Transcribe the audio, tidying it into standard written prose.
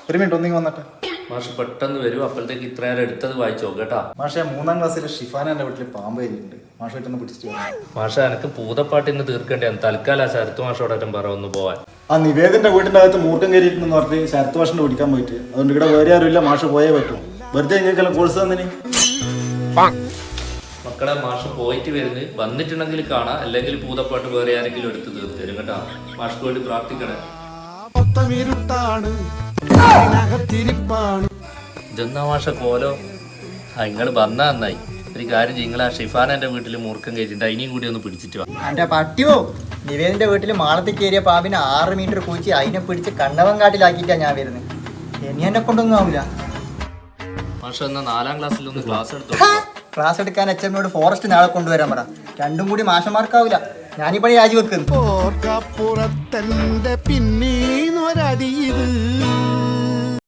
ഒരു മിനിറ്റ് ഒന്നിങ്ങി വന്നിട്ട്. മാഷ് പെട്ടെന്ന് വരും, അപ്പോഴത്തേക്ക് ഇത്ര നേരം എടുത്തത് വായിച്ചോ കേട്ടാ. മാഷെ 3ാം ക്ലാസ്സിലെ ഷിഫാനന്റെ വീട്ടിൽ പാമ്പ് കഴിഞ്ഞിട്ടുണ്ട്. മാഷായിട്ടൊന്ന് പിടിച്ചിട്ട് വരാം. മാഷ എനിക്ക് പൂതപ്പാട്ട് ഇന്ന് തീർക്കേണ്ടതാണ്. തൽക്കാലം ശരത്ത് മാഷോടൊറ്റം പറ ഒന്ന് പോവാൻ. ആ നിവേദിന്റെ വീടിന്റെ അകത്ത് മൂർക്കം കയറിയിട്ടുണ്ടെന്ന് പറഞ്ഞ് ശരത്ത് മാഷിന്റെ പിടിക്കാൻ പോയിട്ട്, അതുകൊണ്ട് ഇവിടെ വേറെ ആരുമില്ല, മാഷ് പോയേ പറ്റും. വെറുതെ എങ്ങനെയെല്ലാം കോഴ്സ് തന്നിന്. മക്കളെ മാഷ് പോയിട്ട് വരുന്നത്, വന്നിട്ടുണ്ടെങ്കിൽ കാണാം, അല്ലെങ്കിൽ പൂതപ്പാട്ട് വേറെ ആരെങ്കിലും എടുത്ത് തീർത്ത് തരും കേട്ടാ. മാഷ്ക്ക് വേണ്ടി പ്രാർത്ഥിക്കണേ. ഇതെന്നാ മാഷ കോലോ? നിങ്ങൾ വന്നാ നന്നായി. ഒരു കാര്യം നിങ്ങൾ ആ ഷിഫാനന്റെ വീട്ടിൽ മൂർക്കം കയറ്റിട്ട് അതിനെയും കൂടി ഒന്ന് പിടിച്ചിട്ട് വാ. എന്റെ പട്ടിയോ, നിവേദിന്റെ വീട്ടിൽ മാളത്തിൽ കയറിയ പാമ്പിനെ 6 മീറ്റർ കുഴിച്ച് അതിനെ പിടിച്ച് കണ്ണവങ്കാട്ടിലാക്കിയിട്ടാ ഞാൻ വരുന്നത്. ഇനി എന്നെ കൊണ്ടൊന്നും ആവില്ല. മാഷ എന്നാ 4ാം ക്ലാസ്സിലൊന്ന് ക്ലാസ് എടുത്തോ. ക്ലാസ് എടുക്കാൻ അച്ഛനോട് ഫോറസ്റ്റ് നാളെ കൊണ്ടുവരാൻ പറ. രണ്ടും കൂടി മാഷന്മാർക്കാവില്ല. ഞാനീ പണി രാജിവെക്കുന്നു. പിന്നീന്നൊരടിയത്